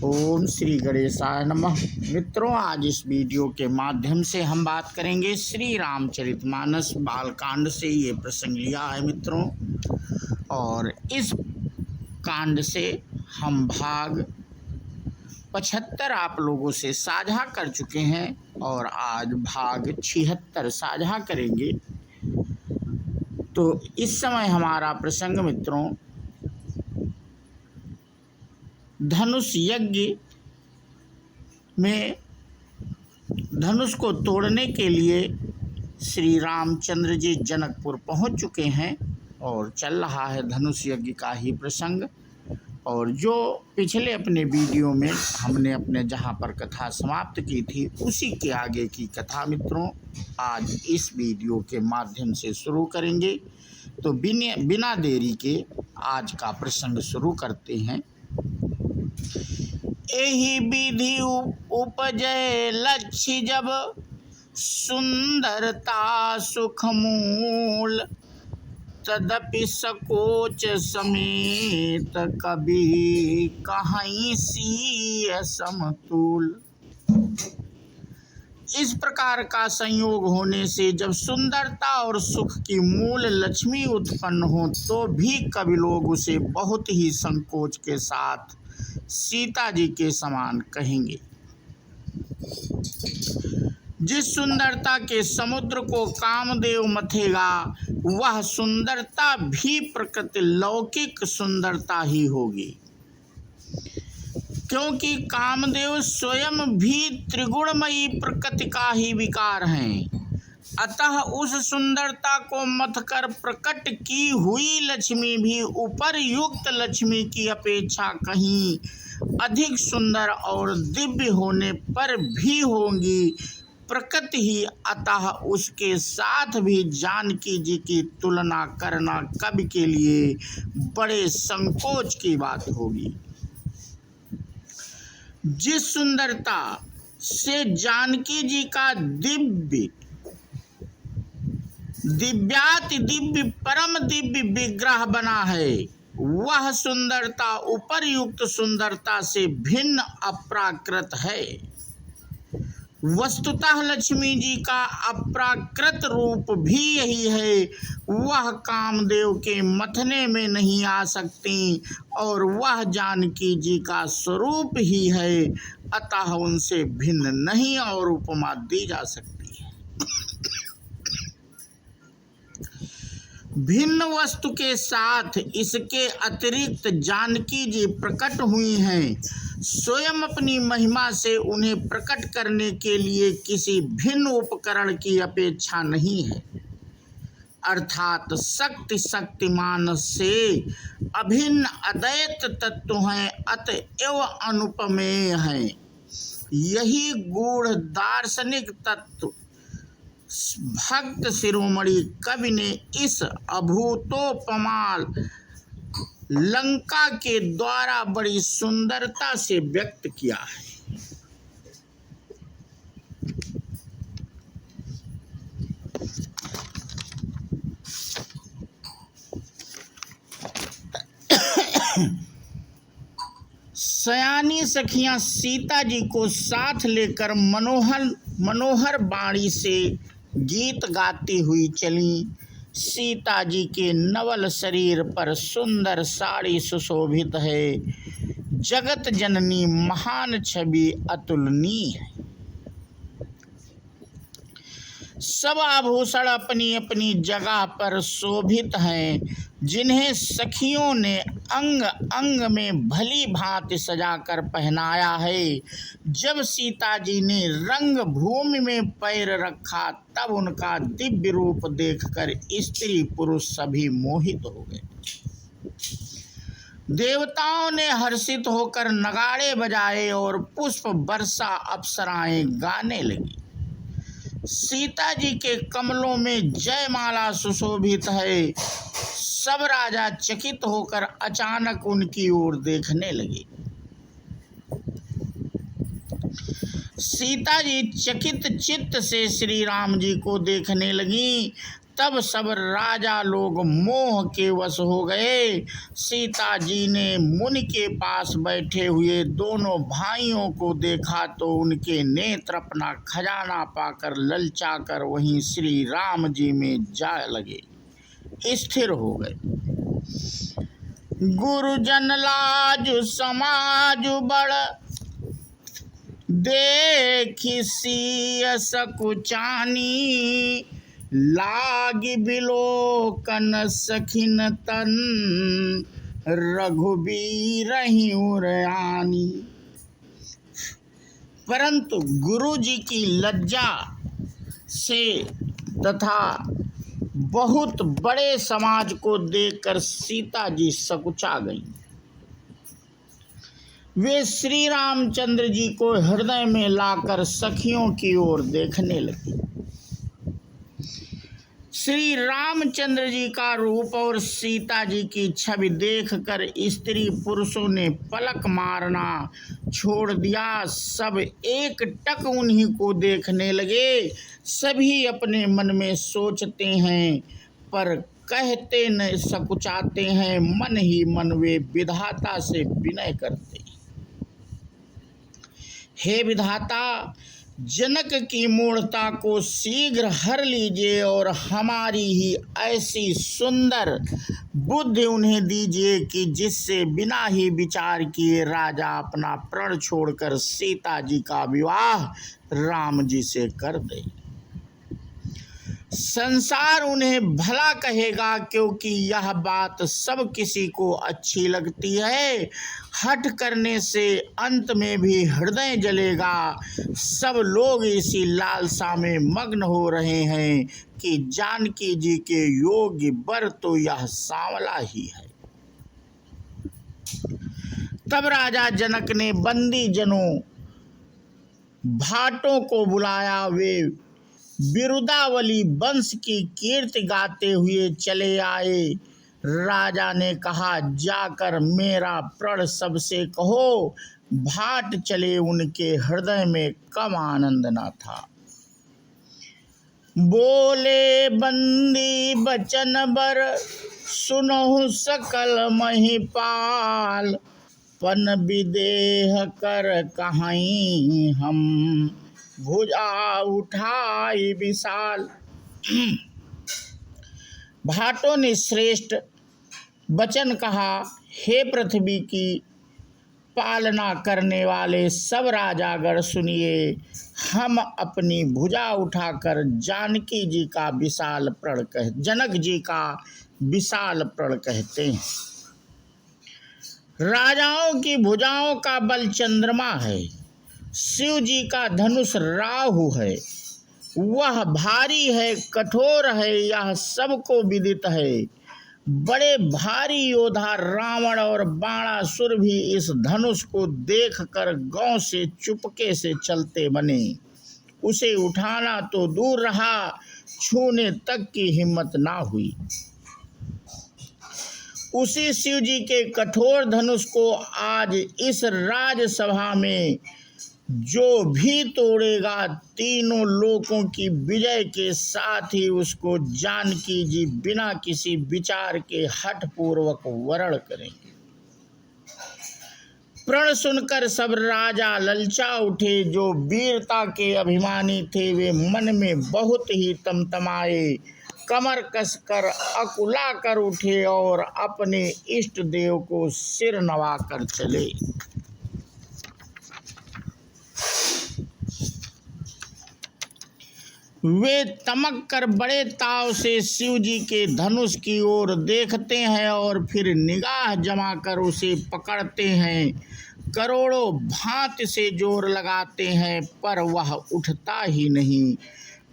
ओम श्री गणेशाय नमः। मित्रों, आज इस वीडियो के माध्यम से हम बात करेंगे श्री रामचरितमानस बालकांड से। ये प्रसंग लिया है मित्रों, और इस कांड से हम भाग 75 आप लोगों से साझा कर चुके हैं और आज भाग 76 साझा करेंगे। तो इस समय हमारा प्रसंग मित्रों धनुष यज्ञ में धनुष को तोड़ने के लिए श्री रामचंद्र जी जनकपुर पहुंच चुके हैं और चल रहा है धनुष यज्ञ का ही प्रसंग। और जो पिछले अपने वीडियो में हमने अपने जहां पर कथा समाप्त की थी उसी के आगे की कथा मित्रों आज इस वीडियो के माध्यम से शुरू करेंगे। तो बिना देरी के आज का प्रसंग शुरू करते हैं। एहि विधि उपजय लक्ष्य जब सुंदरता सुख मूल, तदपि सकोच समेत कभी कहीं सीय समतुल। इस प्रकार का संयोग होने से जब सुंदरता और सुख की मूल लक्ष्मी उत्पन्न हो तो भी कभी लोग उसे बहुत ही संकोच के साथ सीता जी के समान कहेंगे। जिस सुंदरता के समुद्र को कामदेव मथेगा वह सुंदरता भी प्रकृति लौकिक सुंदरता ही होगी, क्योंकि कामदेव स्वयं भी त्रिगुणमयी प्रकृति का ही विकार हैं। अतः उस सुंदरता को मथकर प्रकट की हुई लक्ष्मी भी उपर्युक्त लक्ष्मी की अपेक्षा कहीं अधिक सुंदर और दिव्य होने पर भी होंगी प्रकृति ही। अतः उसके साथ भी जानकी जी की तुलना करना कवि के लिए बड़े संकोच की बात होगी। जिस सुंदरता से जानकी जी का दिव्याति दिव्य परम दिव्य विग्रह बना है वह सुंदरता उपर्युक्त सुंदरता से भिन्न अप्राकृत है। वस्तुतः लक्ष्मी जी का अप्राकृत रूप भी यही है। वह कामदेव के मथने में नहीं आ सकती और वह जानकी जी का स्वरूप ही है, अतः उनसे भिन्न नहीं और उपमा दी जा सकती। भिन्न वस्तु के साथ इसके अतिरिक्त जानकी जी प्रकट हुई हैं। स्वयं अपनी महिमा से उन्हें प्रकट करने के लिए किसी भिन्न उपकरण की अपेक्षा नहीं है, अर्थात शक्तिमान से अभिन्न अद्वैत तत्व हैं, अतएव अनुपमेय हैं। यही गूढ़ दार्शनिक तत्व भक्त शिरोमणि कवि ने इस अभूतोपमा लंका के द्वारा बड़ी सुंदरता से व्यक्त किया है। सयानी सखियां सीता जी को साथ लेकर मनोहर बाणी से गीत गाती हुई चली। सीता जी के नवल शरीर पर सुंदर साड़ी सुशोभित है। जगत जननी महान छवि अतुलनीय है। सब आभूषण अपनी अपनी जगह पर शोभित हैं, जिन्हें सखियों ने अंग अंग में भली भांति सजाकर पहनाया है। जब सीता जी ने रंग भूमि में पैर रखा तब उनका दिव्य रूप देखकर स्त्री पुरुष सभी मोहित हो गए। देवताओं ने हर्षित होकर नगाड़े बजाए और पुष्प वर्षा अप्सराएं गाने लगी। सीता जी के कमलों में जयमाला सुशोभित है। सब राजा चकित होकर अचानक उनकी ओर देखने लगे। सीता जी चकित चित्त से श्री राम जी को देखने लगी। तब सब राजा लोग मोह के वश हो गए। सीता जी ने मुनि के पास बैठे हुए दोनों भाइयों को देखा तो उनके नेत्र अपना खजाना पाकर ललचाकर वहीं श्री राम जी में जा लगे, स्थिर हो गए। गुरुजन लाजु समाजु बड़, देखि सिय सकुचानी। लागी बिलोकन सखिन तन, रघुबीर ही उरयानी। परंतु गुरु जी की लज्जा से तथा बहुत बड़े समाज को देखकर सीता जी सकुचा गई। वे श्री रामचंद्र जी को हृदय में लाकर सखियों की ओर देखने लगी। श्री रामचंद्र जी का रूप और सीता जी की छवि देखकर स्त्री पुरुषों ने पलक मारना छोड़ दिया। सब एक टक उन्हीं को देखने लगे। सभी अपने मन में सोचते हैं पर कहते न सकुचाते हैं। मन ही मन वे विधाता से विनय करते हैं, हे विधाता, जनक की मूढ़ता को शीघ्र हर लीजिए और हमारी ही ऐसी सुंदर बुद्धि उन्हें दीजिए कि जिससे बिना ही विचार किए राजा अपना प्रण छोड़कर सीता जी का विवाह राम जी से कर दे। संसार उन्हें भला कहेगा क्योंकि यह बात सब किसी को अच्छी लगती है। हठ करने से अंत में भी हृदय जलेगा। सब लोग इसी लालसा में मग्न हो रहे हैं कि जानकी जी के योग्य वर तो यह सांवला ही है। तब राजा जनक ने बंदी जनों भाटों को बुलाया। वे बिरुदावली वंश की कीर्ति गाते हुए चले आए। राजा ने कहा, जाकर मेरा प्रण सबसे कहो। भाट चले, उनके हृदय में कम आनंद न था। बोले बंदी बचन बर, सुनहु सकल महिपाल। पन विदेह कर कहीं हम, भुजा उठाई विशाल। भाटों ने श्रेष्ठ वचन कहा, हे पृथ्वी की पालना करने वाले सब राजागण सुनिए। हम अपनी भुजा उठाकर जानकी जी का विशाल प्रण जनक जी का विशाल प्रण कहते हैं। राजाओं की भुजाओं का बल चंद्रमा है, शिव जी का धनुष राहु है। वह भारी है, कठोर है, यह सबको विदित है। बड़े भारी योद्धा रावण और बाणासुर भी इस धनुष को देखकर गांव से चुपके से चलते बने। उसे उठाना तो दूर रहा, छूने तक की हिम्मत ना हुई। उसी शिव जी के कठोर धनुष को आज इस राजसभा में जो भी तोड़ेगा, तीनों लोकों की विजय के साथ ही उसको जानकी जी बिना किसी विचार के हठ पूर्वक वरण करेंगे। प्रण सुनकर सब राजा ललचा उठे। जो वीरता के अभिमानी थे वे मन में बहुत ही तमतमाए, कमर कसकर अकुला कर उठे और अपने इष्ट देव को सिर नवा कर चले। वे तमक कर बड़े ताव से शिव जी के धनुष की ओर देखते हैं और फिर निगाह जमा कर उसे पकड़ते हैं। करोड़ों भांति से जोर लगाते हैं पर वह उठता ही नहीं।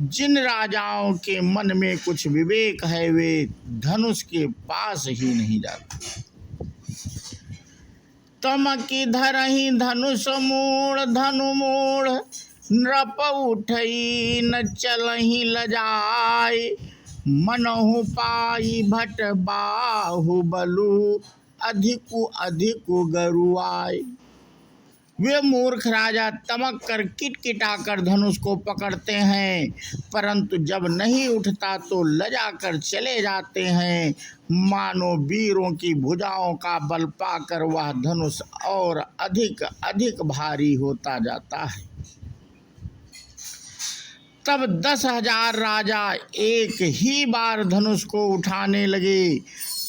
जिन राजाओं के मन में कुछ विवेक है वे धनुष के पास ही नहीं जाते। तमकी धरहि धनुष मूढ़, धनु मूढ़ नृप उठई न चलहि लजाय। मनहु पाई भट बाहु बलु, अधिकु अधिकु गरुआय। वे मूर्ख राजा तमक कर किटकिटाकर धनुष को पकड़ते हैं, परंतु जब नहीं उठता तो लजा कर चले जाते हैं। मानो वीरों की भुजाओं का बल पाकर वह धनुष और अधिक अधिक भारी होता जाता है। तब 10,000 राजा एक ही बार धनुष को उठाने लगे,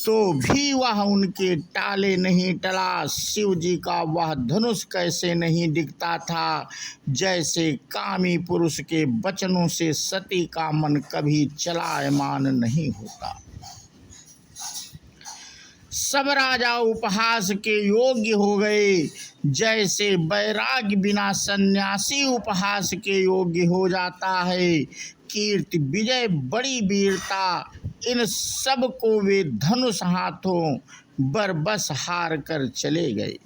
तो भी वह उनके टाले नहीं टला। शिव जी का वह धनुष कैसे नहीं दिखता था, जैसे कामी पुरुष के वचनों से सती का मन कभी चलायमान नहीं होता। सब राजा उपहास के योग्य हो गए, जैसे वैराग्य बिना सन्यासी उपहास के योग्य हो जाता है। कीर्ति, विजय, बड़ी वीरता, इन सब को वे धनुष हाथों बरबस हार कर चले गए।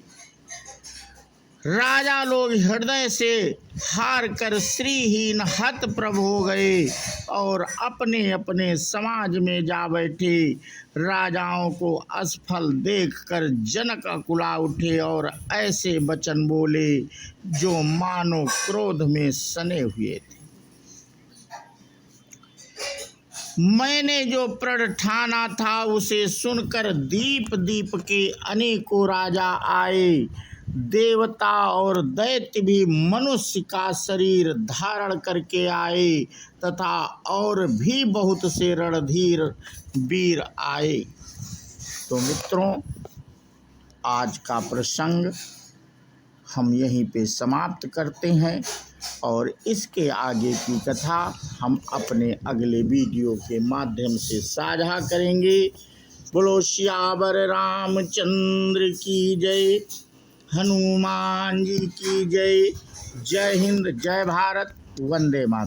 राजा लोग हृदय से हार कर श्रीहीन हतप्रभ हो गए और अपने अपने समाज में जा बैठे। राजाओं को असफल देखकर जनक अकुला उठे और ऐसे वचन बोले जो मानो क्रोध में सने हुए थे। मैंने जो प्रण ठाना था उसे सुनकर दीप दीप के अनेकों राजा आए। देवता और दैत्य भी मनुष्य का शरीर धारण करके आए तथा और भी बहुत से रणधीर वीर आए। तो मित्रों, आज का प्रसंग हम यहीं पे समाप्त करते हैं और इसके आगे की कथा हम अपने अगले वीडियो के माध्यम से साझा करेंगे। बोलो सियावर रामचंद्र की जय, हनुमान जी की जय। जय हिंद, जय भारत, वंदे मातरम।